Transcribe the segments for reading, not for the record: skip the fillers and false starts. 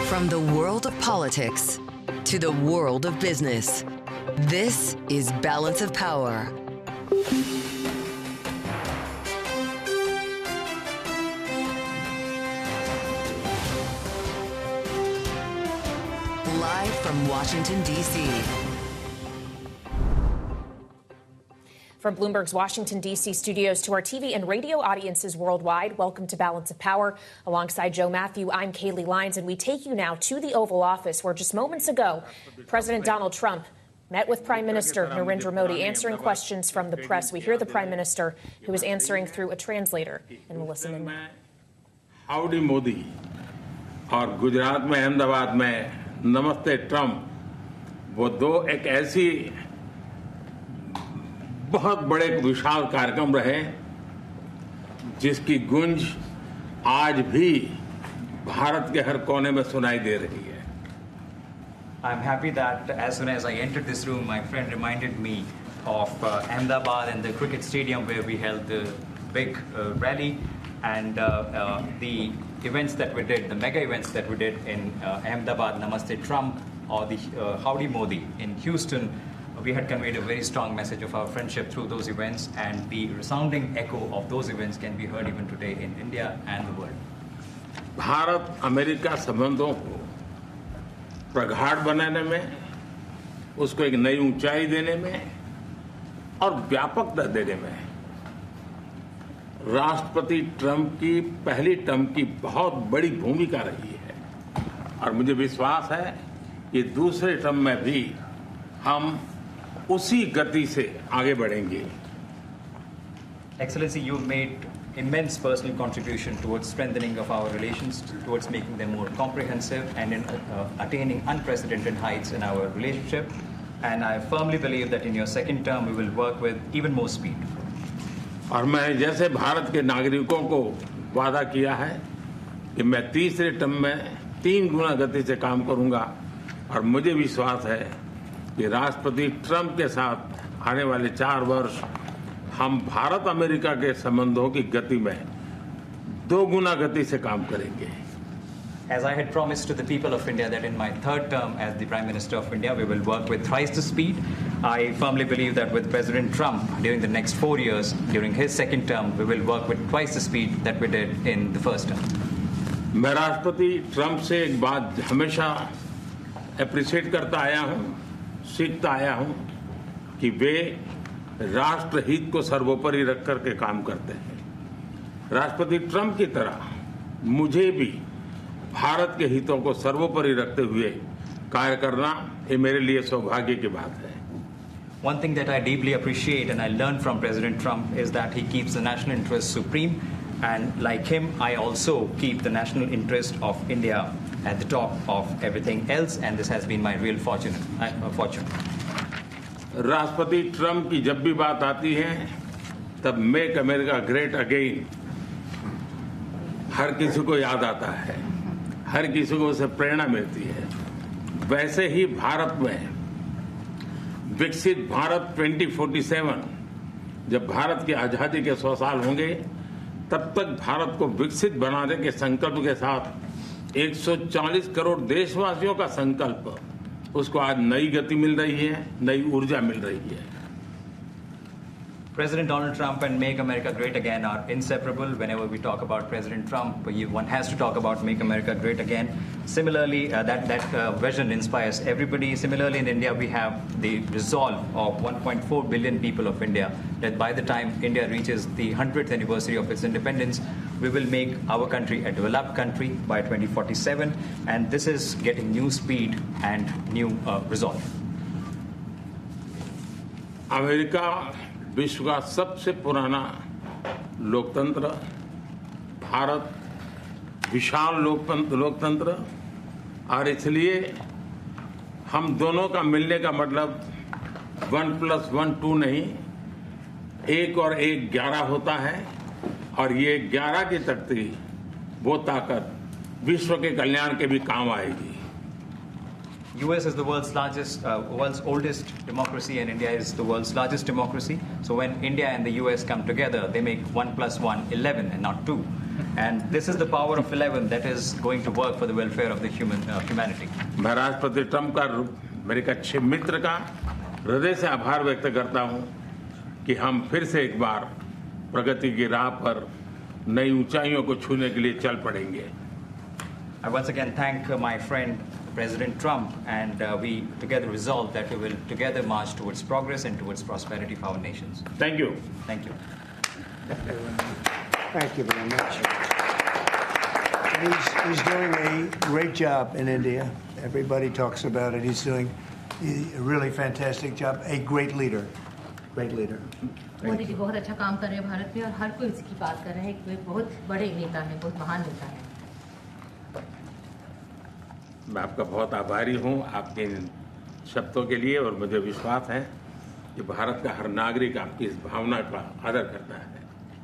From the world of politics to the world of business, this is Balance of Power. Live from Washington, D.C. From Bloomberg's Washington, D.C. studios to our TV and radio audiences worldwide, welcome to Balance of Power. Alongside Joe Matthew, I'm Kaylee Lyons, and we take you now to the Oval Office, where just moments ago, President Donald Trump met with Prime Minister Narendra Modi, answering questions from the press. We hear the Prime Minister, who is answering through a translator, and we'll listen in now. Howdy Modi और गुजरात में अहमदाबाद में नमस्ते Trump, वो दो एक ऐसी बहुत बड़े विशाल कार्यक्रम रहे जिसकी गूंज आज भी भारत के हर कोने में सुनाई दे रही है. I'm happy that as soon as I entered this room, my friend reminded me of Ahmedabad and the cricket stadium where we held the big rally, and the events that we did, the mega events that we did in Ahmedabad, Namaste Trump, or the Howdy Modi in Houston. We had conveyed a very strong message of our friendship through those events, and the resounding echo of those events can be heard even today in India and the world. Bharat America संबंधों को प्रगाढ़ बनाने में, उसको एक नई ऊंचाई देने में और व्यापकता देने में राष्ट्रपति ट्रंप की पहली टर्म की बहुत बड़ी भूमिका रही है, और मुझे विश्वास है कि दूसरे टर्म में भी हम उसी गति से आगे बढ़ेंगे. Excellency, you've made immense personal contribution towards strengthening of our relations, towards making them more comprehensive, and in attaining unprecedented heights in our relationship. And I firmly believe that in your second term, we will work with even more speed. और मैं जैसे भारत के नागरिकों को वादा किया है कि मैं तीसरे टर्म में 3 गुना गति से काम करूंगा, और मुझे विश्वास है कि राष्ट्रपति ट्रंप के साथ आने वाले 4 वर्ष हम भारत अमेरिका के संबंधों की गति में 2 गुना गति से काम करेंगे. As I had promised to the people of India that in my third term as the Prime Minister of India, we will work with thrice the speed. I firmly believe that with President Trump during the next 4 years, during his second term, we will work with twice the speed that we did in the first term. मैं राष्ट्रपति Trump से एक बात हमेशा appreciate करता आया हूं, सीखता आया हूं कि वे राष्ट्रहित को सर्वोपरि रख करके काम करते हैं. राष्ट्रपति ट्रंप की तरह मुझे भी भारत के हितों को सर्वोपरि रखते हुए कार्य करना ये मेरे लिए सौभाग्य की बात है. One thing that I deeply appreciate and I learned from President Trump is that he keeps the national interest supreme, and like him, I also keep the national interest of India at the top of everything else, and this has been my real fortune. राष्ट्रपति Trump की जब भी बात आती है तब make America great again हर किसी को याद आता है, हर किसी को उससे प्रेरणा मिलती है. वैसे ही भारत में विकसित भारत 2047, जब भारत की आजादी के 100 साल होंगे, तब तक भारत को विकसित बनाने के संकल्प के साथ 140 करोड़ देशवासियों का संकल्प, उसको आज नई गति मिल रही है, नई ऊर्जा मिल रही है. President Donald Trump and Make America Great Again are inseparable. Whenever we talk about President Trump, one has to talk about Make America Great Again. Similarly, that vision inspires everybody. Similarly, in India, we have the resolve of 1.4 billion people of India that by the time India reaches the 100th anniversary of its independence, we will make our country a developed country by 2047. And this is getting new speed and new resolve. America विश्व का सबसे पुराना लोकतंत्र, भारत विशाल लोकतंत्र, और इसलिए हम दोनों का मिलने का मतलब 1+1 2 नहीं, 1 और 1 11 होता है, और ये 11 की तख्ती वो ताकत विश्व के कल्याण के भी काम आएगी. US is the world's oldest democracy, and India is the world's largest democracy. So when India and the US come together, they make 1+1 11 and not 2. And this is the power of 11 that is going to work for the welfare of the humanity. मैं राष्ट्रपति Trump का मेरे एक अच्छे मित्र का हृदय से आभार व्यक्त करता हूं कि हम फिर से एक बार प्रगति की राह पर नई ऊंचाइयों को छूने के लिए चल पड़ेंगे. I once again thank my friend President Trump, and we together resolve that we will together march towards progress and towards prosperity for our nations. Thank you. Thank you. Thank you very much. He's doing a great job in India. Everybody talks about it. He's doing a really fantastic job. A great leader. Great leader. Modi ji बहुत अच्छा काम कर रहे हैं भारत में और हर कोई इसकी बात कर रहा है कि बहुत बड़े नेता हैं, बहुत महान नेता हैं. मैं आपका बहुत आभारी हूं आपके इन शब्दों के लिए और मुझे विश्वास है कि भारत का हर नागरिक आपकी इस भावना का आदर करता है.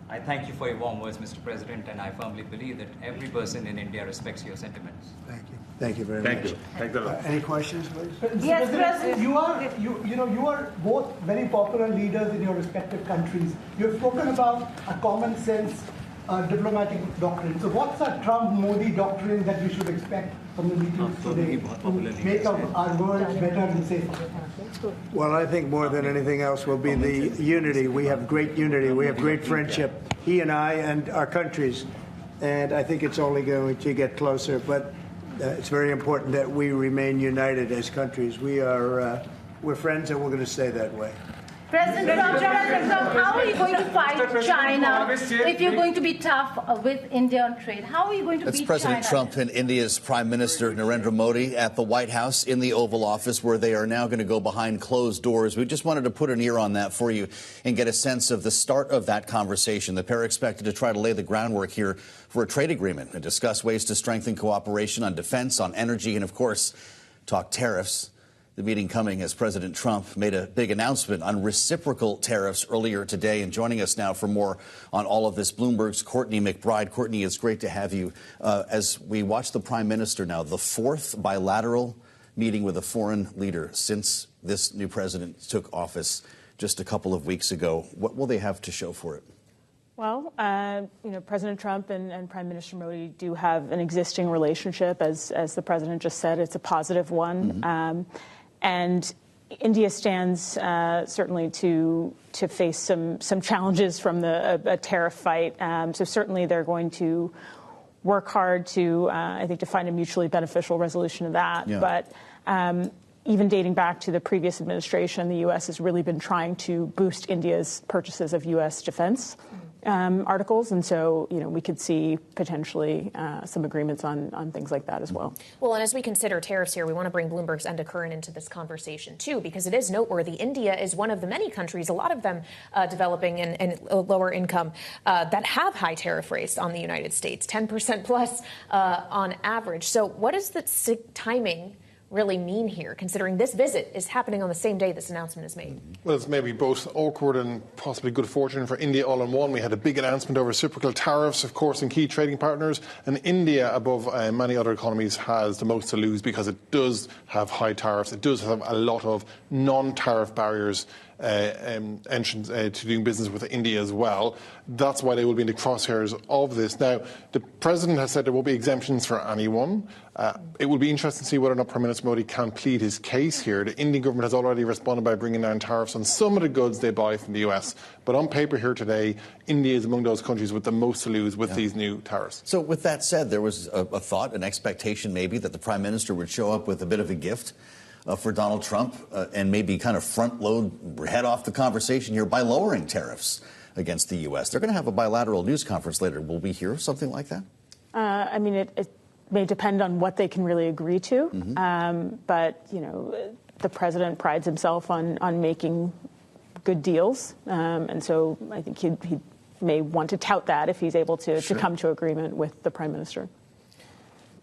I thank you for your warm words, Mr. President, and I firmly believe that every person in India respects your sentiments. Thank you. Thank you very Thank much. you. Thank you. Any questions, please? Yes, President. You are both very popular leaders in your respective countries. You have spoken about a common sense diplomatic doctrine. So what's a Trump-Modi doctrine that we should expect from the meetings today to make our world better and safer? Well, I think more than anything else will be the unity. We have great unity. We have great friendship, he and I and our countries. And I think it's only going to get closer. But it's very important that we remain united as countries. We're friends and we're going to stay that way. President Trump, how are you going to fight China if you're going to be tough with India on trade? How are you going to beat China? That's President Trump and India's Prime Minister Narendra Modi at the White House in the Oval Office, where they are now going to go behind closed doors. We just wanted to put an ear on that for you and get a sense of the start of that conversation. The pair are expected to try to lay the groundwork here for a trade agreement and discuss ways to strengthen cooperation on defense, on energy, and, of course, talk tariffs. The meeting coming as President Trump made a big announcement on reciprocal tariffs earlier today. And joining us now for more on all of this, Bloomberg's Courtney McBride. Courtney, it's great to have you. As we watch the Prime Minister now, the fourth bilateral meeting with a foreign leader since this new president took office just a couple of weeks ago. What will they have to show for it? Well, President Trump and Prime Minister Modi do have an existing relationship. As the president just said, it's a positive one. Mm-hmm. And India stands certainly to face some challenges from a tariff fight. So certainly they're going to work hard to, I think, to find a mutually beneficial resolution of that. Yeah. But even dating back to the previous administration, the U.S. has really been trying to boost India's purchases of U.S. defense articles. And so, we could see potentially some agreements on things like that as well. Well, and as we consider tariffs here, we want to bring Bloomberg's Enda Curran into this conversation, too, because it is noteworthy. India is one of the many countries, a lot of them developing and lower income, that have high tariff rates on the United States, 10% plus on average. So what does the timing really mean here, considering this visit is happening on the same day this announcement is made? Well, it's maybe both awkward and possibly good fortune for India all in one. We had a big announcement over reciprocal tariffs, of course, in key trading partners. And India, above many other economies, has the most to lose because it does have high tariffs. It does have a lot of non-tariff barriers entrance to doing business with India as well. That's why they will be in the crosshairs of this. Now, the President has said there will be exemptions for anyone. It will be interesting to see whether or not Prime Minister Modi can plead his case here. The Indian government has already responded by bringing down tariffs on some of the goods they buy from the US. But on paper here today, India is among those countries with the most to lose with these new tariffs. So with that said, there was a thought, an expectation maybe that the Prime Minister would show up with a bit of a gift for Donald Trump and maybe kind of head off the conversation here by lowering tariffs against the U.S. They're going to have a bilateral news conference later. Will we hear something like that? It may depend on what they can really agree to. Mm-hmm. But, the president prides himself on making good deals. And so I think he may want to tout that if he's able to come to agreement with the Prime Minister.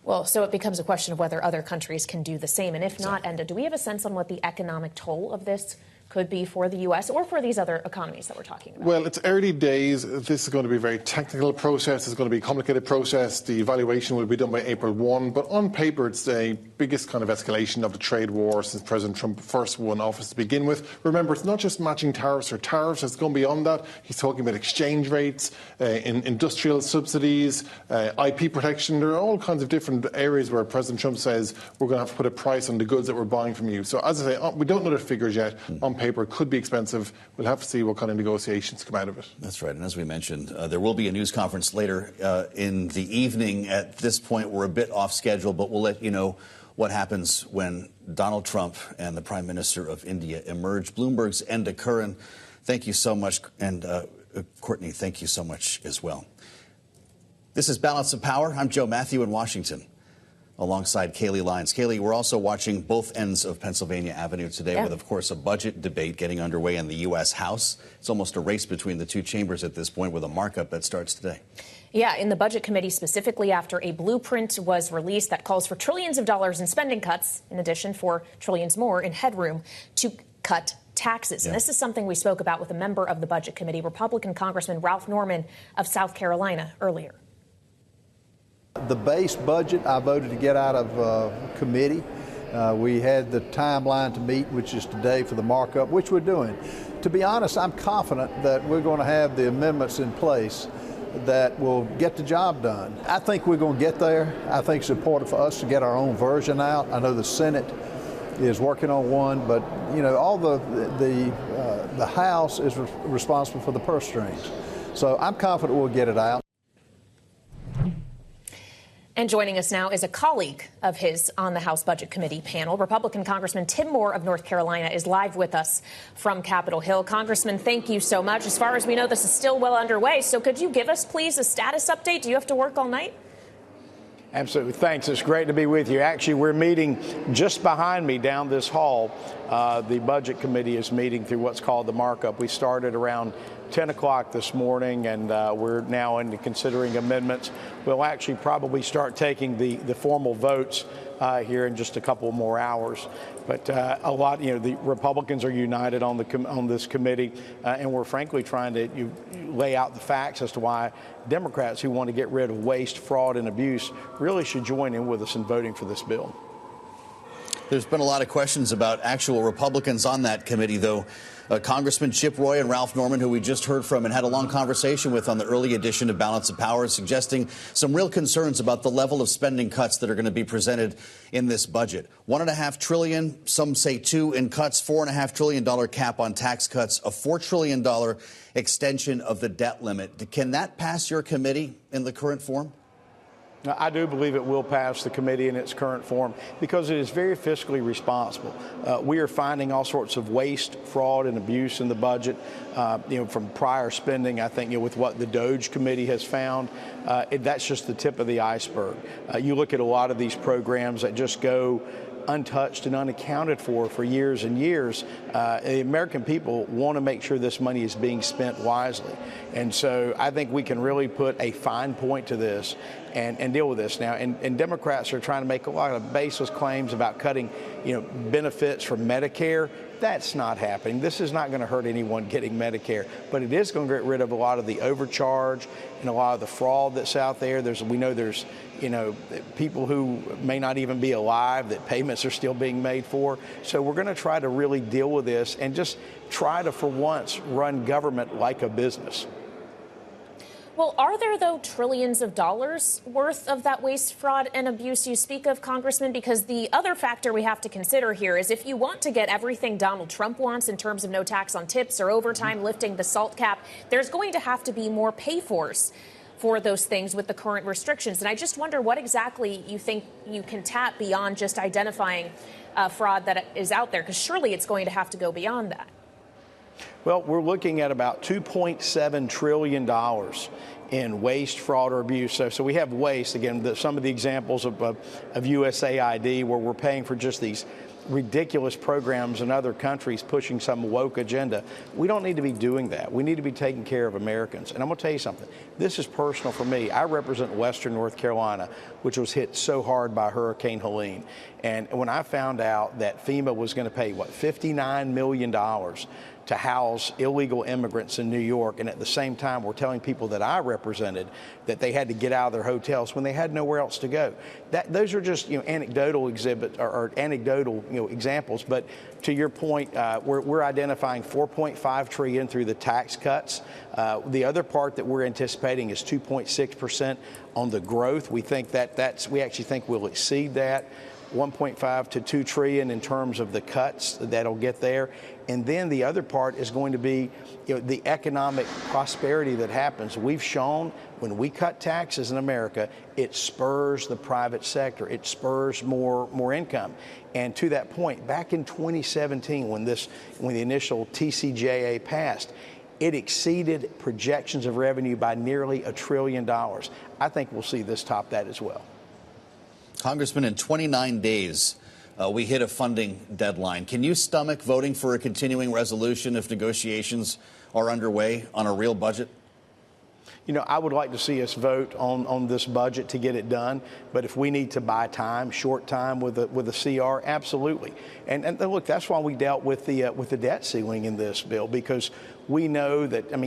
Well, so it becomes a question of whether other countries can do the same. And if not, Enda, do we have a sense on what the economic toll of this could be for the U.S. or for these other economies that we're talking about? Well, it's early days. This is going to be a very technical process. It's going to be a complicated process. The evaluation will be done by April 1. But on paper, it's the biggest kind of escalation of the trade war since President Trump first won office to begin with. Remember, it's not just matching tariffs or tariffs. It's going beyond that. He's talking about exchange rates, industrial subsidies, IP protection. There are all kinds of different areas where President Trump says we're going to have to put a price on the goods that we're buying from you. So as I say, we don't know the figures yet. On paper, it could be expensive. We'll have to see what kind of negotiations come out of it. That's right. And as we mentioned, there will be a news conference later in the evening. At this point, we're a bit off schedule, but we'll let you know what happens when Donald Trump and the Prime Minister of India emerge. Bloomberg's Enda Curran, thank you so much. And Courtney, thank you so much as well. This is Balance of Power. I'm Joe Matthew in Washington, alongside Kaylee Lyons. Kaylee, we're also watching both ends of Pennsylvania Avenue today with, of course, a budget debate getting underway in the U.S. House. It's almost a race between the two chambers at this point with a markup that starts today. Yeah, in the Budget Committee specifically after a blueprint was released that calls for trillions of dollars in spending cuts, in addition for trillions more in headroom to cut taxes. And this is something we spoke about with a member of the Budget Committee, Republican Congressman Ralph Norman of South Carolina, earlier. The base budget I voted to get out of committee. We had the timeline to meet, which is today, for the markup, which we're doing. To be honest, I'm confident that we're going to have the amendments in place that will get the job done. I think we're going to get there. I think it's important for us to get our own version out. I know the Senate is working on one, but you know, all the House is responsible for the purse strings. So I'm confident we'll get it out. And joining us now is a colleague of his on the House Budget Committee panel. Republican Congressman Tim Moore of North Carolina is live with us from Capitol Hill. Congressman, thank you so much. As far as we know, this is still well underway. So could you give us, please, a status update? Do you have to work all night? Absolutely. Thanks. It's great to be with you. Actually, we're meeting just behind me down this hall. The Budget Committee is meeting through what's called the markup. We started around 10 o'clock this morning, and we're now into considering amendments. We'll actually probably start taking the formal votes here in just a couple more hours. But a lot, you know, the Republicans are united on this committee, and we're frankly trying to lay out the facts as to why Democrats who want to get rid of waste, fraud, and abuse really should join in with us in voting for this bill. There's been a lot of questions about actual Republicans on that committee, though. Congressman Chip Roy and Ralph Norman, who we just heard from and had a long conversation with on the early edition of Balance of Power, suggesting some real concerns about the level of spending cuts that are going to be presented in this budget. $1.5 trillion, some say $2 in cuts, $4.5 trillion cap on tax cuts, a $4 trillion extension of the debt limit. Can that pass your committee in the current form? I do believe it will pass the committee in its current form because it is very fiscally responsible. We are finding all sorts of waste, fraud, and abuse in the budget, from prior spending. I think with what the DOGE committee has found, that's just the tip of the iceberg. You look at a lot of these programs that just go untouched and unaccounted for years and years. The American people want to make sure this money is being spent wisely. And so I think we can really put a fine point to this and deal with this now. And Democrats are trying to make a lot of baseless claims about cutting, benefits from Medicare. That's not happening. This is not going to hurt anyone getting Medicare, but it is going to get rid of a lot of the overcharge and a lot of the fraud that's out there. We know there's people who may not even be alive that payments are still being made for. So we're going to try to really deal with this and just try to, for once, run government like a business. Well, are there, though, trillions of dollars worth of that waste, fraud, and abuse you speak of, Congressman? Because the other factor we have to consider here is if you want to get everything Donald Trump wants in terms of no tax on tips or overtime, lifting the SALT cap, there's going to have to be more pay-fors for those things with the current restrictions. And I just wonder what exactly you think you can tap beyond just identifying fraud that is out there, because surely it's going to have to go beyond that. Well, we're looking at about $2.7 trillion in waste, fraud, or abuse. So we have waste, again, some of the examples of USAID where we're paying for just these ridiculous programs in other countries pushing some woke agenda. We don't need to be doing that. We need to be taking care of Americans. And I'm going to tell you something. This is personal for me. I represent Western North Carolina, which was hit so hard by Hurricane Helene. And when I found out that FEMA was going to pay, $59 million to house illegal immigrants in New York, and at the same time we're telling people that I represented that they had to get out of their hotels when they had nowhere else to go. Those are just anecdotal exhibits or anecdotal examples. But to your point, we're identifying $4.5 trillion through the tax cuts. The other part that we're anticipating is 2.6% on the growth. We think we actually think we'll exceed that. 1.5 to 2 trillion in terms of the cuts that'll get there. And then the other part is going to be the economic prosperity that happens. We've shown when we cut taxes in America, it spurs the private sector. It spurs more income. And to that point, back in 2017, when the initial TCJA passed, it exceeded projections of revenue by nearly $1 trillion. I think we'll see this top that as well. Congressman, in 29 days, we hit a funding deadline. Can you stomach voting for a continuing resolution if negotiations are underway on a real budget? I would like to see us vote on this budget to get it done. But if we need to buy time, short time with a CR, absolutely. And look, that's why we dealt with the debt ceiling in this bill, because we know that,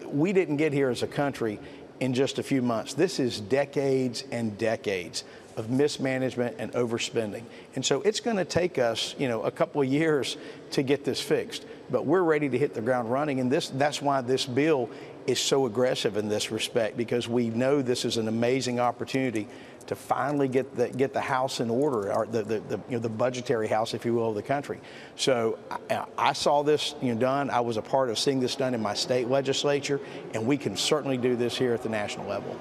we didn't get here as a country in just a few months. This is decades and decades of mismanagement and overspending. And so it's going to take us, a couple of years to get this fixed. But we're ready to hit the ground running. And that's why this bill is so aggressive in this respect, because we know this is an amazing opportunity to finally get the house in order, or the budgetary house, if you will, of the country. So I saw this done. I was a part of seeing this done in my state legislature, and we can certainly do this here at the national level.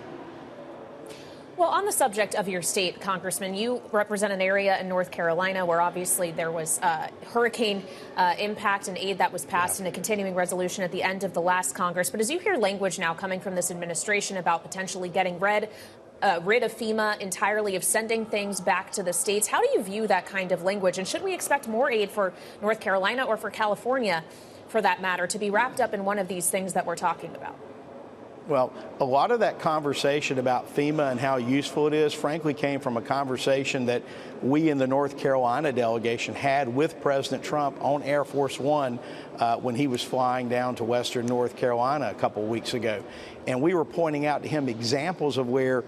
Well, on the subject of your state, Congressman, you represent an area in North Carolina where obviously there was hurricane impact and aid that was passed in a continuing resolution at the end of the last Congress. But as you hear language now coming from this administration about potentially getting rid of FEMA entirely, of sending things back to the states, how do you view that kind of language? And should we expect more aid for North Carolina or for California, for that matter, to be wrapped up in one of these things that we're talking about? Well, a lot of that conversation about FEMA and how useful it is, frankly, came from a conversation that we in the North Carolina delegation had with President Trump on Air Force One when he was flying down to Western North Carolina a couple of weeks ago. And we were pointing out to him examples of where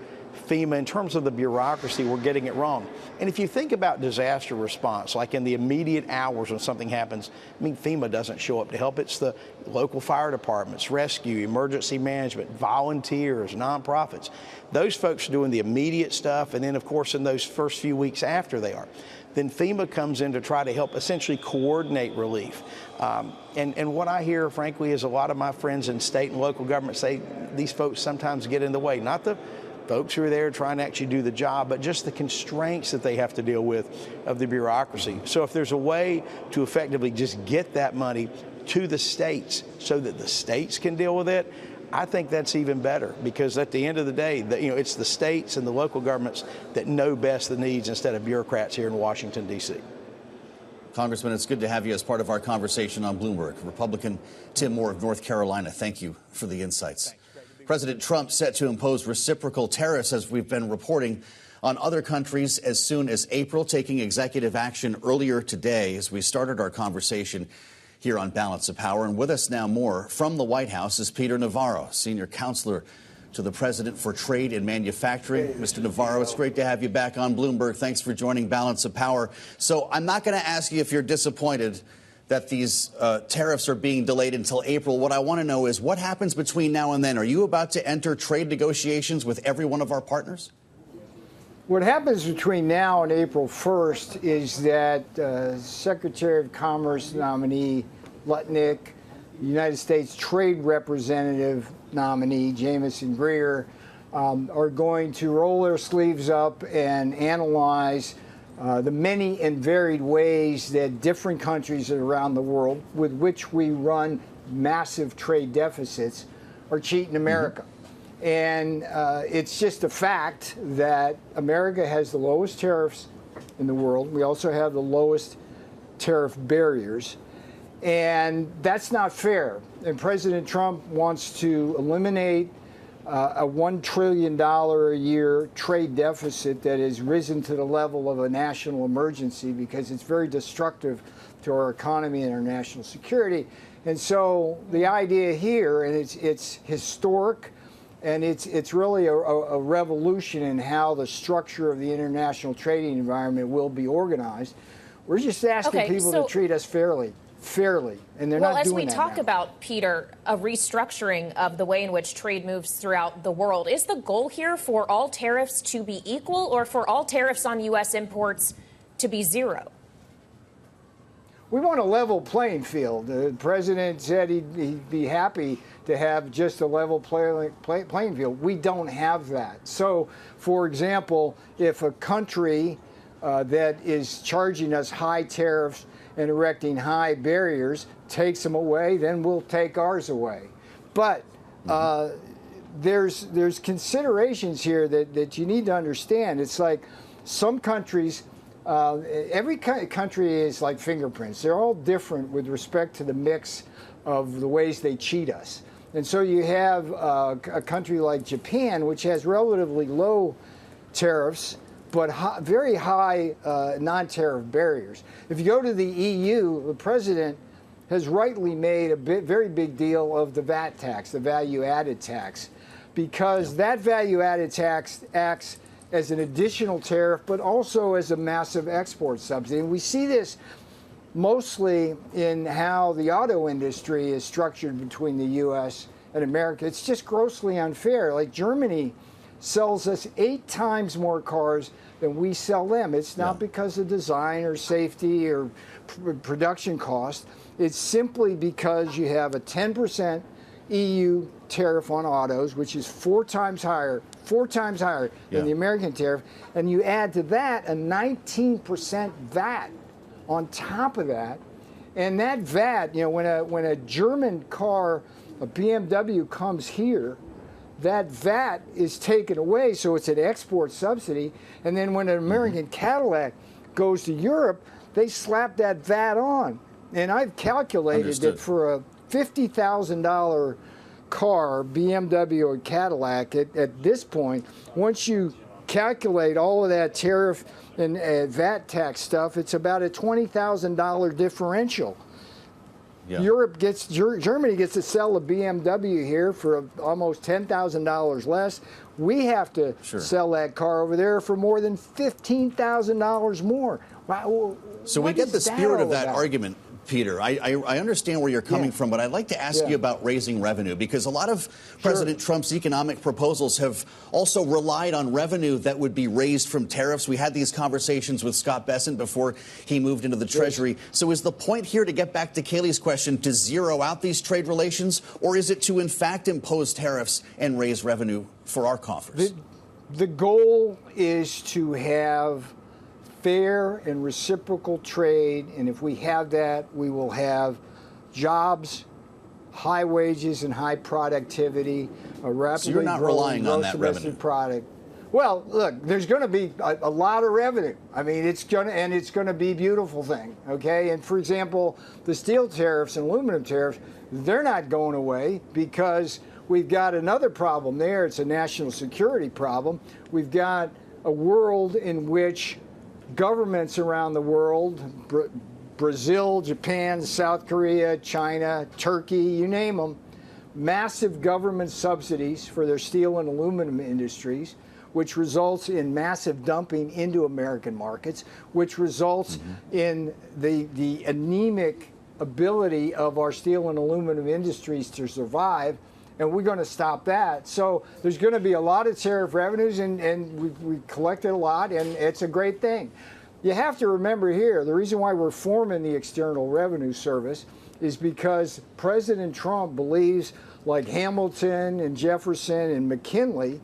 FEMA, in terms of the bureaucracy, we're getting it wrong. And if you think about disaster response, like in the immediate hours when something happens, FEMA doesn't show up to help. It's the local fire departments, rescue, emergency management, volunteers, nonprofits. Those folks are doing the immediate stuff, and then, of course, in those first few weeks after they are. Then FEMA comes in to try to help essentially coordinate relief. And what I hear, frankly, is a lot of my friends in state and local government say these folks sometimes get in the way. Not the folks who are there trying to actually do the job, but just the constraints that they have to deal with of the bureaucracy. So if there's a way to effectively just get that money to the states so that the states can deal with it, I think that's even better, because at the end of the day, it's the states and the local governments that know best the needs instead of bureaucrats here in Washington, D.C. Congressman, it's good to have you as part of our conversation on Bloomberg. Republican Tim Moore of North Carolina, thank you for the insights. President Trump set to impose reciprocal tariffs, as we've been reporting, on other countries as soon as April, taking executive action earlier today as we started our conversation here on Balance of Power. And with us now more from the White House is Peter Navarro, senior counselor to the president for trade and manufacturing. Mr. Navarro, it's great to have you back on Bloomberg. Thanks for joining Balance of Power. So I'm not going to ask you if you're disappointed that these tariffs are being delayed until April. What I want to know is what happens between now and then? Are you about to enter trade negotiations with every one of our partners? What happens between now and April 1st is that Secretary of Commerce nominee Lutnick, United States Trade Representative nominee Jamieson Greer are going to roll their sleeves up and analyze the many and varied ways that different countries around the world with which we run massive trade deficits are cheating America. And it's just a fact that America has the lowest tariffs in the world. We also have the lowest tariff barriers. And that's not fair. And President Trump wants to eliminate a $1 trillion a year trade deficit that has risen to the level of a national emergency because it's very destructive to our economy and our national security. And so the idea here, and it's historic, and it's really a revolution in how the structure of the international trading environment will be organized. We're just asking people to treat us fairly, and they're not doing that. Well, as we talk now. about, Peter, a restructuring of the way in which trade moves throughout the world, is the goal here for all tariffs to be equal or for all tariffs on U.S. imports to be zero? We want a level playing field. The president said he'd be happy to have just a level playing field. We don't have that. So, for example, if a country that is charging us high tariffs and erecting high barriers takes them away, then we'll take ours away. But there's considerations here that you need to understand. It's like some countries. Every country is like fingerprints. They're all different with respect to the mix of the ways they cheat us. And so you have a country like Japan, which has relatively low tariffs, but very high non-tariff barriers. If you go to the EU, the president has rightly made a very big deal of the VAT tax, the value-added tax, because that value-added tax acts as an additional tariff, but also as a massive export subsidy. And we see this mostly in how the auto industry is structured between the U.S. and America. It's just grossly unfair. Like Germany sells us 8 times more cars than we sell them. It's not because of design or safety or production cost. It's simply because you have a 10% EU tariff on autos, which is 4 times higher than the American tariff, and you add to that a 19% VAT on top of that, and that VAT, when a German car, a BMW comes here, that VAT is taken away, so it's an export subsidy, and then when an American Cadillac goes to Europe, they slap that VAT on, and I've calculated that for a $50,000 car, BMW or Cadillac, at this point, once you calculate all of that tariff and VAT tax stuff, it's about a $20,000 differential. Germany gets to sell a BMW here for almost $10,000 less. We have to sell that car over there for more than $15,000 more. Wow, so we get the spirit of that argument. Peter, I understand where you're coming from, but I'd like to ask you about raising revenue, because a lot of President Trump's economic proposals have also relied on revenue that would be raised from tariffs. We had these conversations with Scott Bessent before he moved into the Treasury. So is the point here, to get back to Kayleigh's question, to zero out these trade relations, or is it to in fact impose tariffs and raise revenue for our coffers? The goal is to have fair and reciprocal trade, and if we have that, we will have jobs, high wages, and high productivity, a rapidly so you're not relying on that revenue product. Well, look, there's going to be a lot of revenue. I mean, it's going to be a beautiful thing, okay? And for example, the steel tariffs and aluminum tariffs, they're not going away because we've got another problem there. It's a national security problem. We've got a world in which governments around the world, Brazil, Japan, South Korea, China, Turkey, you name them, massive government subsidies for their steel and aluminum industries, which results in massive dumping into American markets, which results in the anemic ability of our steel and aluminum industries to survive. And we're going to stop that. So there's going to be a lot of tariff revenues, and we collected a lot, and it's a great thing. You have to remember here, the reason why we're forming the External Revenue Service is because President Trump believes, like Hamilton and Jefferson and McKinley,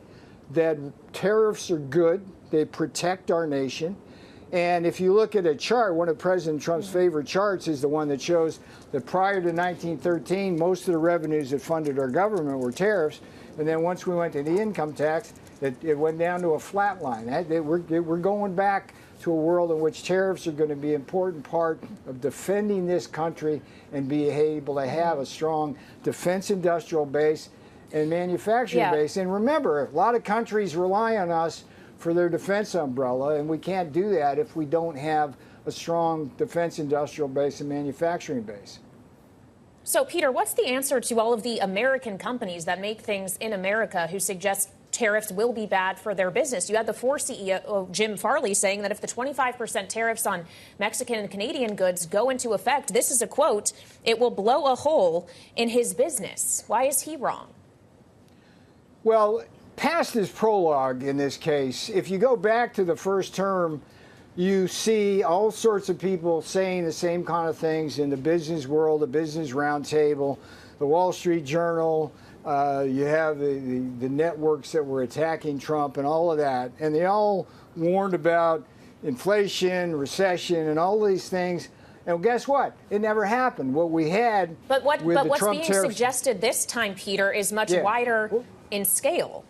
that tariffs are good, they protect our nation. And if you look at a chart, one of President Trump's favorite charts is the one that shows that prior to 1913, most of the revenues that funded our government were tariffs. And then once we went to the income tax, It went down to a flat line. We're going back to a world in which tariffs are going to be an important part of defending this country and be able to have a strong defense industrial base and manufacturing base. And remember, a lot of countries rely on us for their defense umbrella, and we can't do that if we don't have a strong defense industrial base and manufacturing base. So, Peter, what's the answer to all of the American companies that make things in America who suggest tariffs will be bad for their business? You had the Ford CEO, Jim Farley, saying that if the 25% tariffs on Mexican and Canadian goods go into effect, this is a quote, it will blow a hole in his business. Why is he wrong? Well, past is prologue in this case. If you go back to the first term, you see all sorts of people saying the same kind of things in the business world, the Business Roundtable, the Wall Street Journal. You have the networks that were attacking Trump and all of that. And they all warned about inflation, recession, and all these things. And guess what? It never happened. What we had what's Trump being tariffs, suggested this time, Peter, is much wider in scale.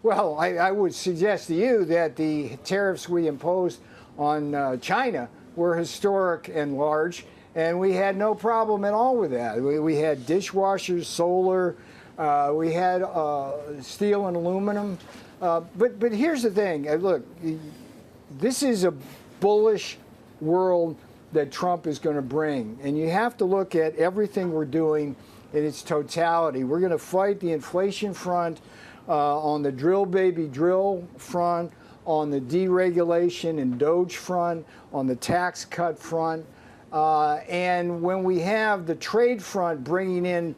Well, I would suggest to you that the tariffs we imposed on China were historic and large, and we had no problem at all with that. We had dishwashers, solar, we had steel and aluminum. But here's the thing. Look, this is a bullish world that Trump is going to bring, and you have to look at everything we're doing in its totality. We're going to fight the inflation front, on the drill baby drill front, on the deregulation and DOGE front, on the tax cut front. And when we have the trade front bringing in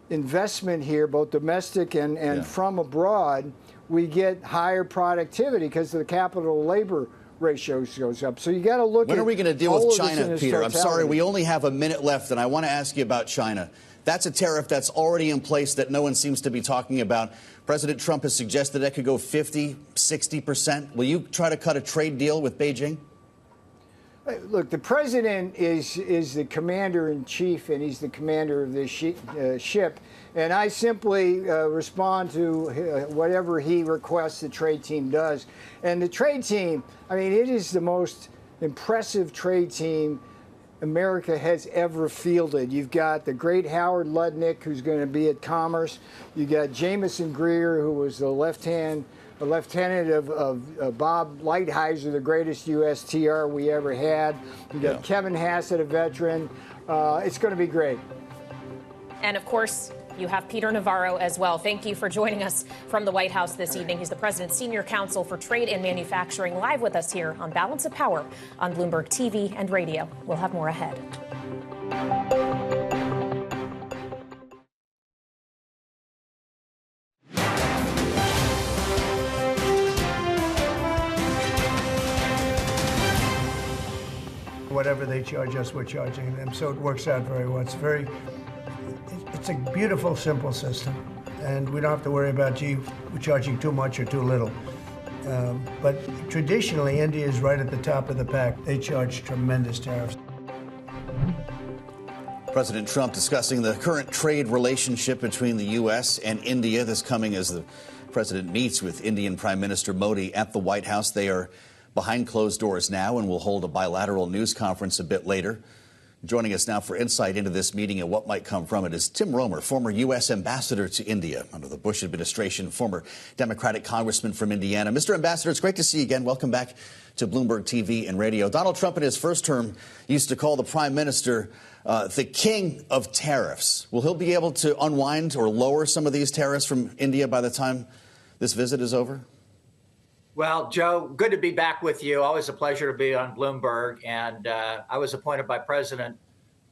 investment here, both domestic and from abroad, we get higher productivity because the capital labor ratio goes up. So you got to look at. When are we going to deal with China, Peter? I'm sorry, we only have a minute left, and I want to ask you about China. That's a tariff that's already in place that no one seems to be talking about. President Trump has suggested that could go 50, 60%. Will you try to cut a trade deal with Beijing? Look, the president is the commander-in-chief, and he's the commander of this ship. And I simply respond to whatever he requests the trade team does. And the trade team, I mean, it is the most impressive trade team America has ever fielded. You've got the great Howard Lutnick, who's going to be at Commerce. You got Jameson Greer, who was the lieutenant of Bob Lighthizer, the greatest USTR we ever had. You got Kevin Hassett, a veteran. It's going to be great. And of course, you have Peter Navarro as well. Thank you for joining us from the White House this evening. He's the President's Senior Counsel for Trade and Manufacturing, live with us here on Balance of Power on Bloomberg TV and radio. We'll have more ahead. Whatever they charge us, we're charging them. So it works out very well. It's a beautiful, simple system, and we don't have to worry about, we're charging too much or too little. But traditionally, India is right at the top of the pack. They charge tremendous tariffs. President Trump discussing the current trade relationship between the U.S. and India. This coming as the president meets with Indian Prime Minister Modi at the White House. They are behind closed doors now and will hold a bilateral news conference a bit later. Joining us now for insight into this meeting and what might come from it is Tim Roemer, former U.S. ambassador to India under the Bush administration, former Democratic congressman from Indiana. Mr. Ambassador, it's great to see you again. Welcome back to Bloomberg TV and radio. Donald Trump in his first term used to call the prime minister the king of tariffs. Will he be able to unwind or lower some of these tariffs from India by the time this visit is over? Well, Joe, good to be back with you. Always a pleasure to be on Bloomberg. And I was appointed by President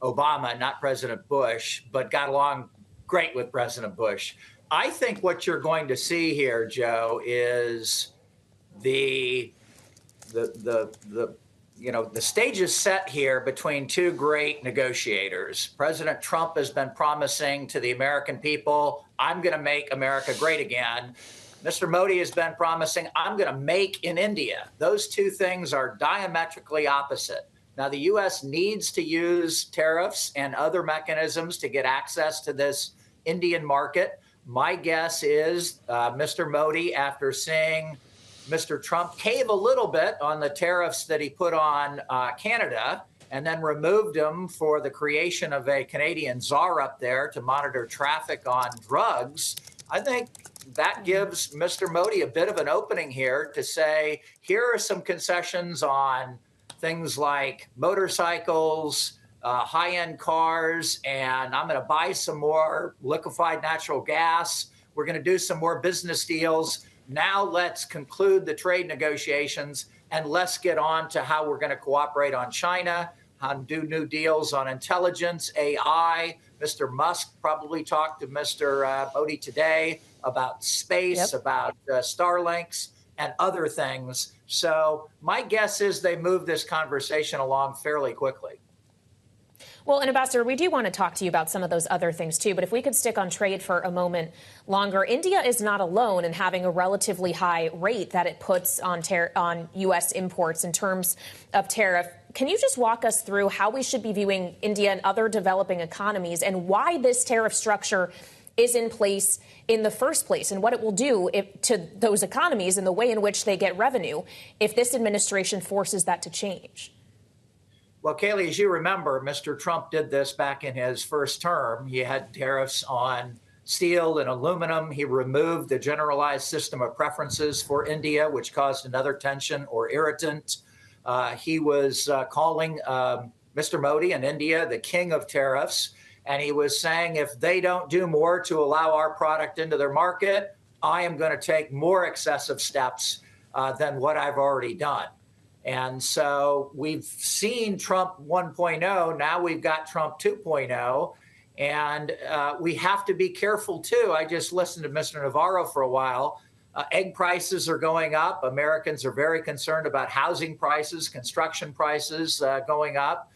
Obama, not President Bush, but got along great with President Bush. I think what you're going to see here, Joe, is the stage is set here between two great negotiators. President Trump has been promising to the American people, I'm going to make America great again. Mr. Modi has been promising, I'm going to make in India. Those two things are diametrically opposite. Now, the U.S. needs to use tariffs and other mechanisms to get access to this Indian market. My guess is Mr. Modi, after seeing Mr. Trump cave a little bit on the tariffs that he put on Canada and then removed them for the creation of a Canadian czar up there to monitor traffic on drugs, I think that gives Mr. Modi a bit of an opening here to say, here are some concessions on things like motorcycles, high-end cars, and I'm going to buy some more liquefied natural gas. We're going to do some more business deals. Now let's conclude the trade negotiations and let's get on to how we're going to cooperate on China, how to do new deals on intelligence, AI. Mr. Musk probably talked to Mr. Modi today about space, about Starlinks and other things. So my guess is they move this conversation along fairly quickly. Well, and Ambassador, we do want to talk to you about some of those other things, too. But if we could stick on trade for a moment longer, India is not alone in having a relatively high rate that it puts on U.S. imports in terms of tariff. Can you just walk us through how we should be viewing India and other developing economies and why this tariff structure is in place in the first place and what it will do to those economies and the way in which they get revenue if this administration forces that to change? Well, Kayleigh, as you remember, Mr. Trump did this back in his first term. He had tariffs on steel and aluminum. He removed the generalized system of preferences for India, which caused another tension or irritant. He was calling Mr. Modi and India the king of tariffs. And he was saying, if they don't do more to allow our product into their market, I am going to take more excessive steps than what I've already done. And so we've seen Trump 1.0. Now we've got Trump 2.0. And we have to be careful, too. I just listened to Mr. Navarro for a while. Egg prices are going up. Americans are very concerned about housing prices, construction prices going up.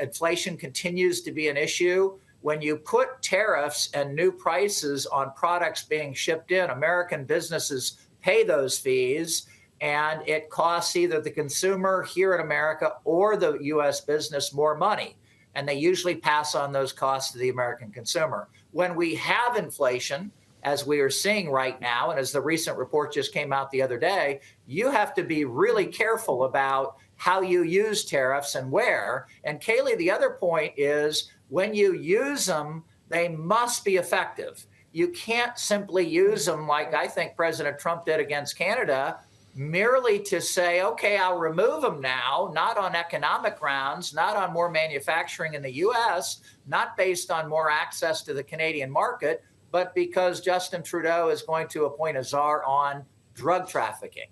Inflation continues to be an issue. When you put tariffs and new prices on products being shipped in, American businesses pay those fees. And it costs either the consumer here in America or the U.S. business more money. And they usually pass on those costs to the American consumer. When we have inflation, as we are seeing right now, and as the recent report just came out the other day, you have to be really careful about how you use tariffs and where. And Kayleigh, the other point is when you use them, they must be effective. You can't simply use them like I think President Trump did against Canada, merely to say, OK, I'll remove them now, not on economic grounds, not on more manufacturing in the U.S., not based on more access to the Canadian market, but because Justin Trudeau is going to appoint a czar on drug trafficking.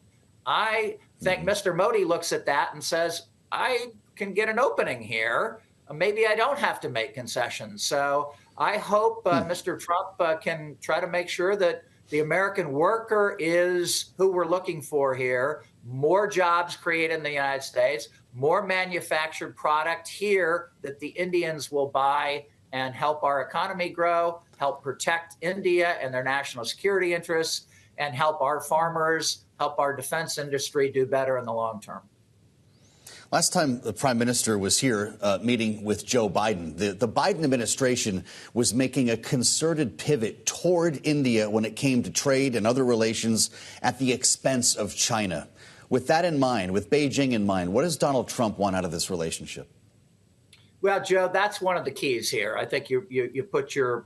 I think Mr. Modi looks at that and says, I can get an opening here. Maybe I don't have to make concessions. So I hope Mr. Trump can try to make sure that the American worker is who we're looking for here. More jobs created in the United States, more manufactured product here that the Indians will buy and help our economy grow, help protect India and their national security interests, and help our farmers, help our defense industry do better in the long term. Last time the Prime Minister was here meeting with Joe Biden, the Biden administration was making a concerted pivot toward India when it came to trade and other relations at the expense of China. With that in mind, with Beijing in mind, what does Donald Trump want out of this relationship? Well, Joe, that's one of the keys here. I think you put your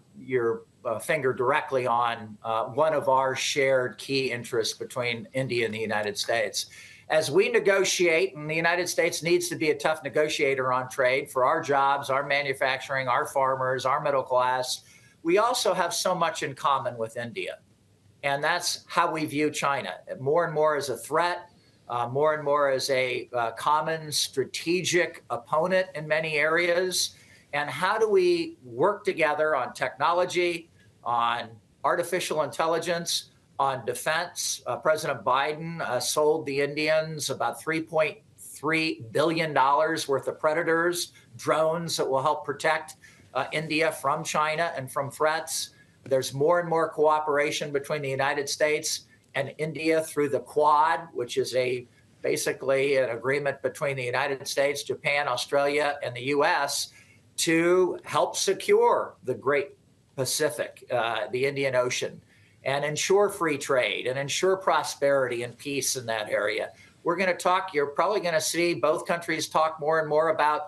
finger directly on one of our shared key interests between India and the United States. As we negotiate, and the United States needs to be a tough negotiator on trade for our jobs, our manufacturing, our farmers, our middle class, we also have so much in common with India. And that's how we view China, more and more as a threat, more and more as a common strategic opponent in many areas. And how do we work together on technology, on artificial intelligence, on defense? President Biden sold the Indians about $3.3 billion worth of Predators, drones that will help protect India from China and from threats. There's more and more cooperation between the United States and India through the Quad, which is basically an agreement between the United States, Japan, Australia, and the U.S. to help secure the great Pacific, the Indian Ocean, and ensure free trade and ensure prosperity and peace in that area. We're going to talk, you're probably going to see both countries talk more and more about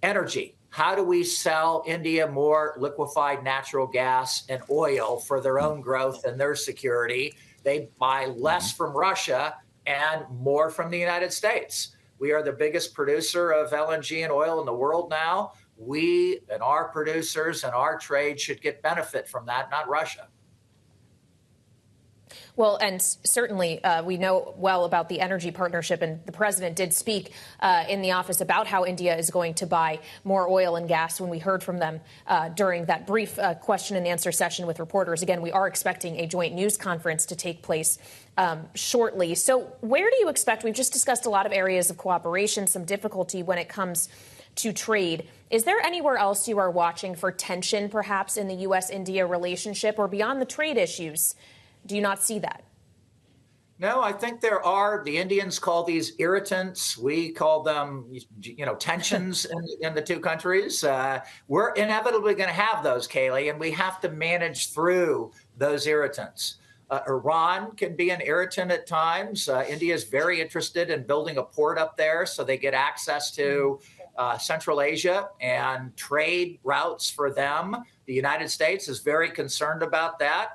energy. How do we sell India more liquefied natural gas and oil for their own growth and their security? They buy less from Russia and more from the United States. We are the biggest producer of LNG and oil in the world now. We and our producers and our trade should get benefit from that, not Russia. Well, and certainly we know well about the energy partnership, and the president did speak in the office about how India is going to buy more oil and gas when we heard from them during that brief question and answer session with reporters. Again, we are expecting a joint news conference to take place shortly. So where do you expect, we've just discussed a lot of areas of cooperation, some difficulty when it comes to trade. Is there anywhere else you are watching for tension, perhaps, in the U.S.-India relationship, or beyond the trade issues? Do you not see that? No, I think there are. The Indians call these irritants. We call them, tensions in the two countries. We're inevitably going to have those, Kayleigh, and we have to manage through those irritants. Iran can be an irritant at times. India is very interested in building a port up there so they get access to Central Asia and trade routes for them. The United States is very concerned about that.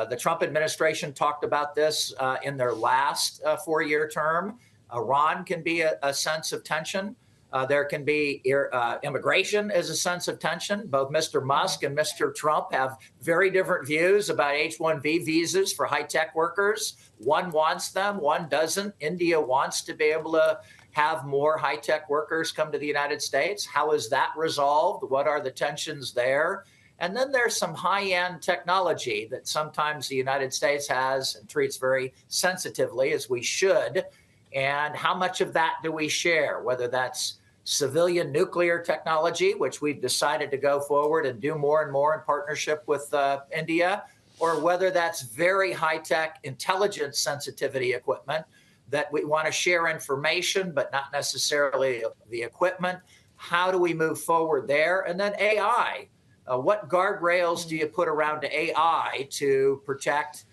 The Trump administration talked about this in their last four-year term. Iran can be a sense of tension. There can be immigration as a sense of tension. Both Mr. Musk and Mr. Trump have very different views about H-1B visas for high-tech workers. One wants them, one doesn't. India wants to be able to have more high-tech workers come to the United States. How is that resolved? What are the tensions there? And then there's some high-end technology that sometimes the United States has and treats very sensitively, as we should. And how much of that do we share, whether that's civilian nuclear technology, which we've decided to go forward and do more and more in partnership with India, or whether that's very high-tech intelligence sensitivity equipment that we want to share information, but not necessarily the equipment. How do we move forward there? And then AI. What guardrails do you put around AI to protect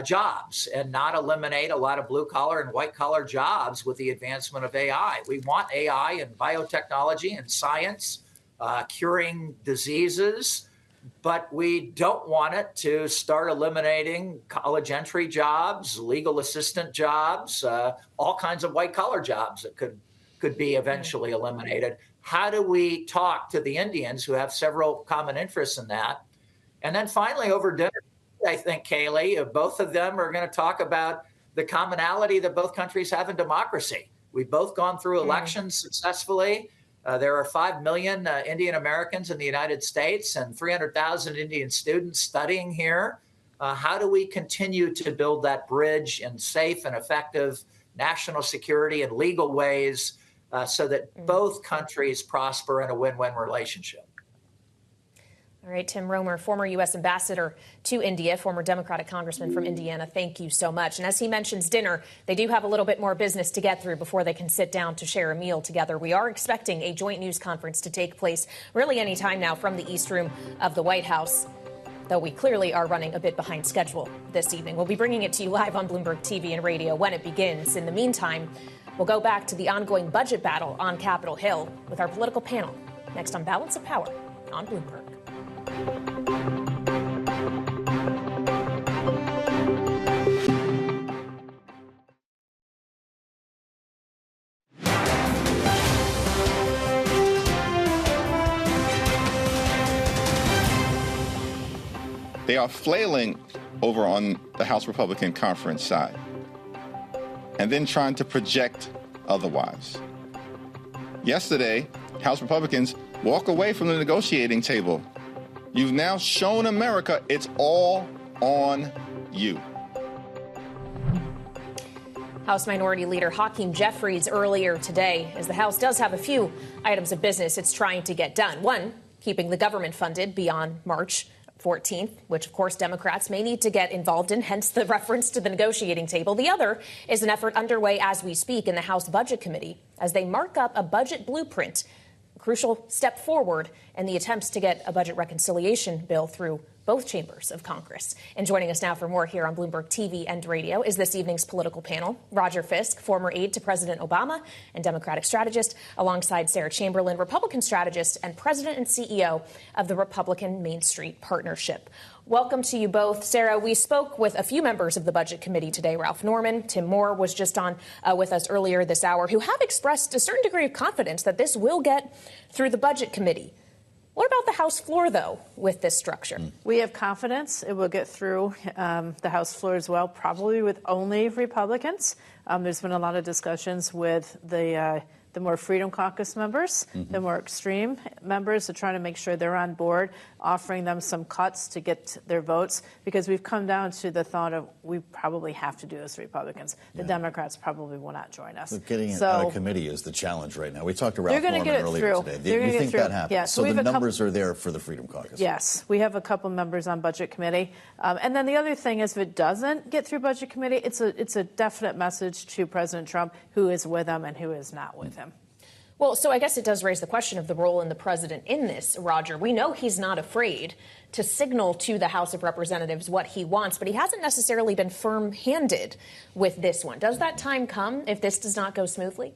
jobs and not eliminate a lot of blue-collar and white-collar jobs with the advancement of AI? We want AI in biotechnology and science, curing diseases, but we don't want it to start eliminating college entry jobs, legal assistant jobs, all kinds of white-collar jobs that could be eventually eliminated. How do we talk to the Indians who have several common interests in that? And then finally, over dinner, I think, Kayleigh, both of them are going to talk about the commonality that both countries have in democracy. We've both gone through elections successfully. There are 5 million Indian Americans in the United States and 300,000 Indian students studying here. How do we continue to build that bridge in safe and effective national security and legal ways so that both countries prosper in a win-win relationship? All right, Tim Roemer, former U.S. ambassador to India, former Democratic congressman from Indiana, thank you so much. And as he mentions dinner, they do have a little bit more business to get through before they can sit down to share a meal together. We are expecting a joint news conference to take place really any time now from the East Room of the White House, though we clearly are running a bit behind schedule this evening. We'll be bringing it to you live on Bloomberg TV and radio when it begins. In the meantime, we'll go back to the ongoing budget battle on Capitol Hill with our political panel next on Balance of Power on Bloomberg. They are flailing over on the House Republican conference side and then trying to project otherwise. Yesterday, House Republicans walk away from the negotiating table. You've now shown America it's all on you. House Minority Leader Hakeem Jeffries earlier today, as the House does have a few items of business it's trying to get done. One, keeping the government funded beyond March 14th, which, of course, Democrats may need to get involved in, hence the reference to the negotiating table. The other is an effort underway as we speak in the House Budget Committee as they mark up a budget blueprint crucial step forward in the attempts to get a budget reconciliation bill through both chambers of Congress. And joining us now for more here on Bloomberg TV and radio is this evening's political panel. Roger Fisk, former aide to President Obama and Democratic strategist, alongside Sarah Chamberlain, Republican strategist and president and CEO of the Republican Main Street Partnership. Welcome to you both. Sarah, we spoke with a few members of the Budget Committee today. Ralph Norman, Tim Moore was just on with us earlier this hour, who have expressed a certain degree of confidence that this will get through the Budget Committee. What about the House floor, though, with this structure? We have confidence it will get through the House floor as well, probably with only Republicans. There's been a lot of discussions with the more Freedom Caucus members, the more extreme members, to try to make sure they're on board, offering them some cuts to get their votes, because we've come down to the thought of we probably have to do this, Republicans. The Democrats probably will not join us. But getting it out of committee is the challenge right now. We talked to Ralph Norman earlier today. Do you think that happens? Yes. So the numbers are there for the Freedom Caucus? Yes. We have a couple members on Budget Committee. And then the other thing is, if it doesn't get through Budget Committee, it's a definite message to President Trump who is with him and who is not with him. Well, so I guess it does raise the question of the role in the president in this, Roger. We know he's not afraid to signal to the House of Representatives what he wants, but he hasn't necessarily been firm-handed with this one. Does that time come if this does not go smoothly?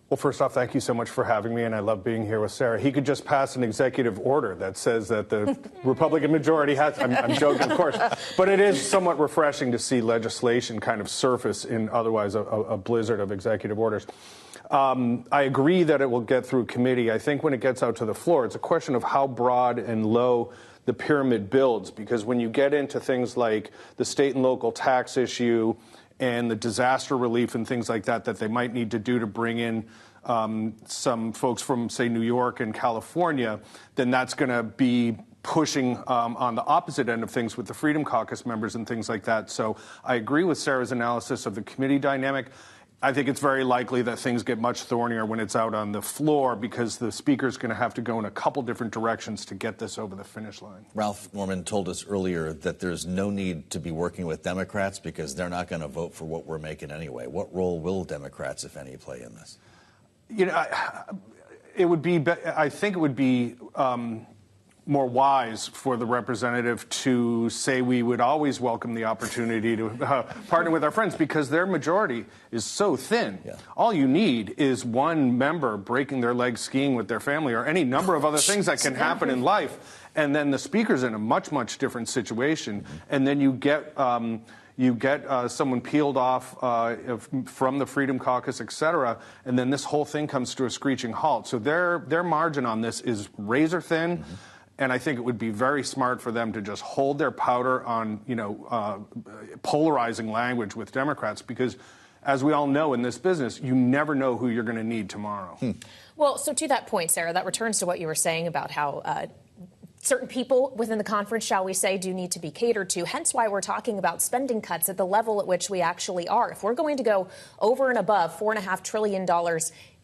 Well, first off, thank you so much for having me, and I love being here with Sarah. He could just pass an executive order that says that the Republican majority has... I'm joking, of course. But it is somewhat refreshing to see legislation kind of surface in otherwise a blizzard of executive orders. I agree that it will get through committee. I think when it gets out to the floor, it's a question of how broad and low the pyramid builds, because when you get into things like the state and local tax issue and the disaster relief and things like that they might need to do to bring in some folks from, say, New York and California, then that's going to be pushing on the opposite end of things with the Freedom Caucus members and things like that. So I agree with Sarah's analysis of the committee dynamic. I think it's very likely that things get much thornier when it's out on the floor, because the speaker's going to have to go in a couple different directions to get this over the finish line. Ralph Norman told us earlier that there's no need to be working with Democrats because they're not going to vote for what we're making anyway. What role will Democrats, if any, play in this? You know, I think it would be more wise for the representative to say we would always welcome the opportunity to partner with our friends, because their majority is so thin. Yeah. All you need is one member breaking their leg skiing with their family, or any number of other things that can happen in life. And then the speaker's in a much, much different situation. And then you get someone peeled off from the Freedom Caucus, et cetera, and then this whole thing comes to a screeching halt. So their margin on this is razor thin. And I think it would be very smart for them to just hold their powder on, polarizing language with Democrats, because, as we all know in this business, you never know who you're going to need tomorrow. Well, so to that point, Sarah, that returns to what you were saying about how certain people within the conference, shall we say, do need to be catered to. Hence why we're talking about spending cuts at the level at which we actually are. If we're going to go over and above $4.5 trillion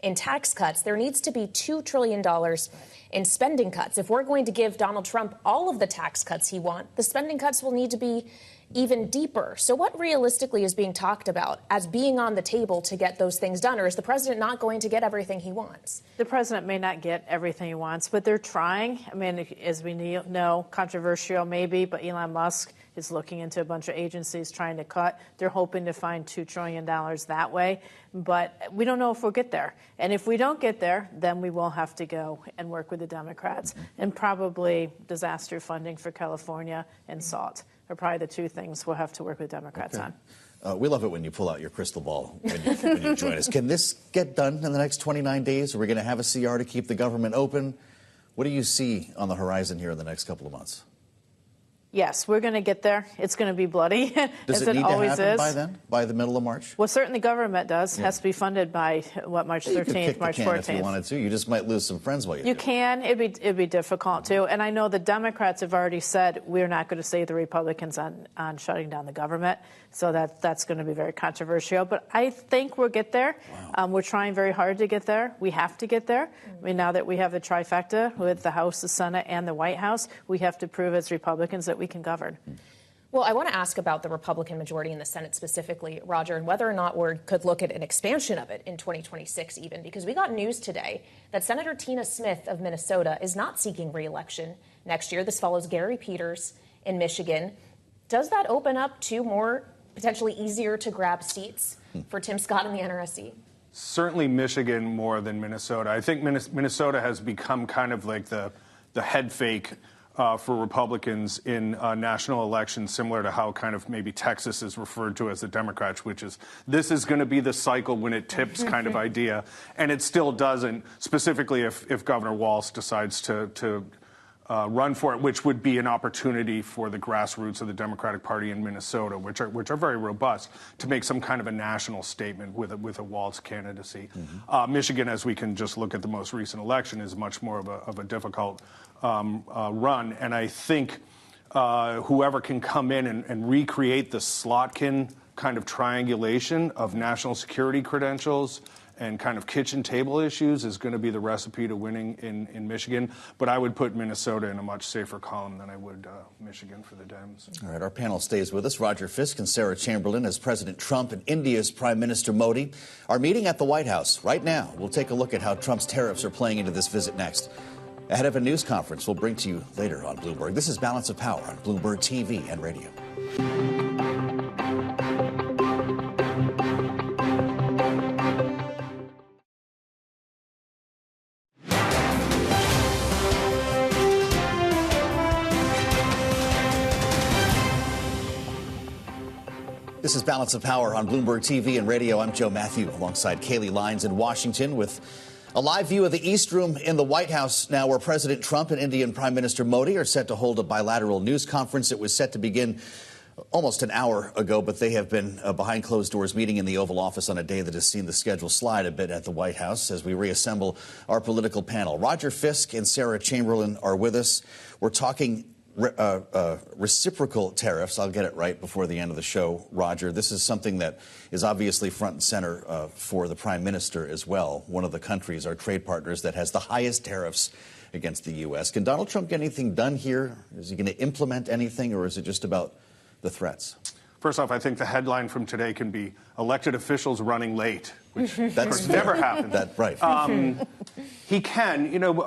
in tax cuts, there needs to be $2 trillion in spending cuts. If we're going to give Donald Trump all of the tax cuts he wants, the spending cuts will need to be even deeper. So what realistically is being talked about as being on the table to get those things done? Or is the president not going to get everything he wants? The president may not get everything he wants, but they're trying. I mean, as we know, controversial maybe, but Elon Musk is looking into a bunch of agencies trying to cut. They're hoping to find $2 trillion that way. But we don't know if we'll get there. And if we don't get there, then we will have to go and work with the Democrats, and probably disaster funding for California and SALT are probably the two things we'll have to work with Democrats on. We love it when you pull out your crystal ball when you join us. Can this get done in the next 29 days? Are we going to have a CR to keep the government open? What do you see on the horizon here in the next couple of months? Yes, we're going to get there. It's going to be bloody, Does as it need always to happen is. by then? By the middle of March? Well, certainly government does. Has to be funded by, March 13th, You could kick March the can 14th. if you wanted to. You just might lose some friends while you do You it. can. It'd be difficult, too. And I know the Democrats have already said we're not going to save the Republicans on shutting down the government. So that's going to be very controversial. But I think we'll get there. Wow. We're trying very hard to get there. We have to get there. I mean, now that we have the trifecta with the House, the Senate, and the White House, we have to prove as Republicans that we can govern. Well, I want to ask about the Republican majority in the Senate specifically, Roger, and whether or not we could look at an expansion of it in 2026 even, because we got news today that Senator Tina Smith of Minnesota is not seeking re-election next year. This follows Gary Peters in Michigan. Does that open up two more potentially easier to grab seats for Tim Scott in the NRSC? Certainly Michigan more than Minnesota. I think Minnesota has become kind of like the head fake for Republicans in national elections, similar to how kind of maybe Texas is referred to as the Democrats, which is this is going to be the cycle when it tips kind of idea. And it still doesn't, specifically if Governor Walz decides to run for it, which would be an opportunity for the grassroots of the Democratic Party in Minnesota, which are very robust, to make some kind of a national statement with a Walz candidacy. Michigan, as we can just look at the most recent election, is much more of a difficult run. And I think whoever can come in and recreate the Slotkin kind of triangulation of national security credentials and kind of kitchen table issues is going to be the recipe to winning in Michigan. But I would put Minnesota in a much safer column than I would Michigan for the Dems. All right, our panel stays with us. Roger Fisk and Sarah Chamberlain as President Trump and India's Prime Minister Modi are meeting at the White House right now. We'll take a look at how Trump's tariffs are playing into this visit next. Ahead of a news conference we'll bring to you later on Bloomberg. This is Balance of Power on Bloomberg TV and radio. This is Balance of Power on Bloomberg TV and radio. I'm Joe Matthew alongside Kaylee Lyons in Washington with a live view of the East Room in the White House now, where President Trump and Indian Prime Minister Modi are set to hold a bilateral news conference. It was set to begin almost an hour ago, but they have been behind closed doors meeting in the Oval Office on a day that has seen the schedule slide a bit at the White House as we reassemble our political panel. Roger Fisk and Sarah Chamberlain are with us. We're talking reciprocal tariffs. I'll get it right before the end of the show, Roger. This is something that is obviously front and center for the Prime Minister as well. One of the countries, our trade partners, that has the highest tariffs against the U.S. Can Donald Trump get anything done here? Is he going to implement anything, or is it just about the threats? First off, I think the headline from today can be elected officials running late, which that's never happened. That, right. He can. You know,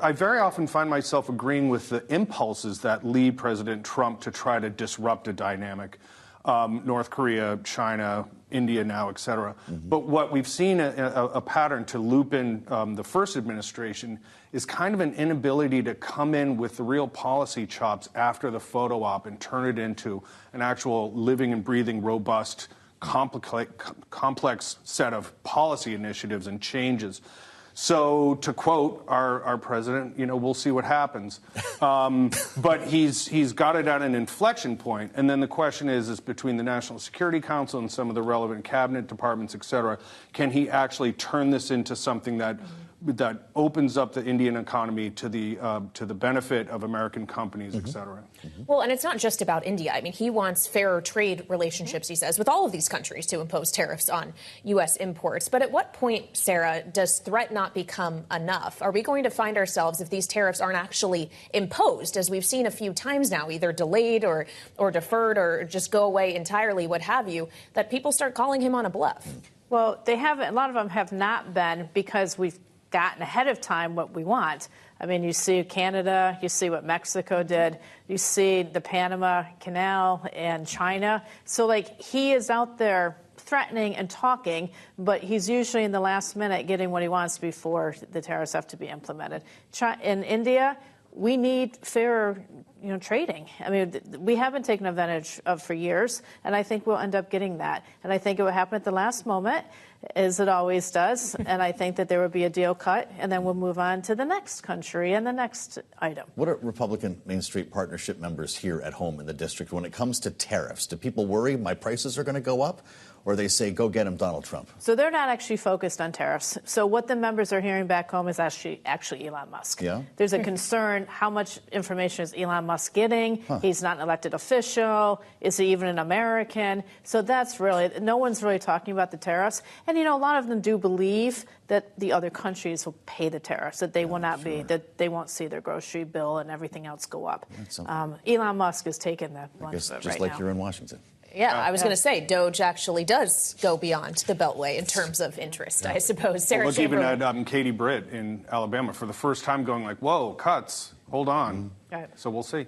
I very often find myself agreeing with the impulses that lead President Trump to try to disrupt a dynamic. North Korea, China, India now, et cetera. But what we've seen a pattern to loop in the first administration is kind of an inability to come in with the real policy chops after the photo op and turn it into an actual living and breathing, robust, complex set of policy initiatives and changes. So to quote our president, you know, we'll see what happens. But he's got it at an inflection point. And then the question is between the National Security Council and some of the relevant cabinet departments, et cetera, can he actually turn this into something that opens up the Indian economy to the benefit of American companies, et cetera? Well, and it's not just about India. I mean, he wants fairer trade relationships, he says, with all of these countries to impose tariffs on U.S. imports. But at what point, Sarah, does threat not become enough? Are we going to find ourselves, if these tariffs aren't actually imposed, as we've seen a few times now, either delayed or deferred or just go away entirely, what have you, that people start calling him on a bluff? Well, they haven't. A lot of them have not been, because we've gotten ahead of time what we want. I mean, you see Canada, you see what Mexico did, you see the Panama Canal and China. So, like, he is out there threatening and talking, but he's usually in the last minute getting what he wants before the tariffs have to be implemented. In India, we need fairer, trading. I mean, we haven't taken advantage of for years, and I think we'll end up getting that. And I think it will happen at the last moment, as it always does. And I think that there will be a deal cut, and then we'll move on to the next country and the next item. What are Republican Main Street Partnership members here at home in the district when it comes to tariffs? Do people worry my prices are going to go up? Or they say, go get him, Donald Trump? So they're not actually focused on tariffs. So what the members are hearing back home is actually Elon Musk. Yeah. There's a concern, how much information is Elon Musk getting? He's not an elected official. Is he even an American? So that's really, no one's really talking about the tariffs. And, a lot of them do believe that the other countries will pay the tariffs, that they will not be, that they won't see their grocery bill and everything else go up. Elon Musk is taking that lunch Just right like now. you're in Washington. Yeah, I was going to say, DOGE actually does go beyond the Beltway in terms of interest, I suppose. Sarah Look even Chamberlain. at Katie Britt in Alabama for the first time going like, whoa, cuts, hold on. Right. So we'll see.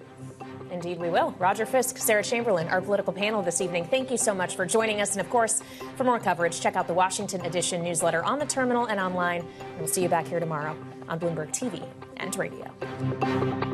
Indeed, we will. Roger Fisk, Sarah Chamberlain, our political panel this evening. Thank you so much for joining us. And of course, for more coverage, check out the Washington Edition newsletter on the terminal and online. And we'll see you back here tomorrow on Bloomberg TV and radio.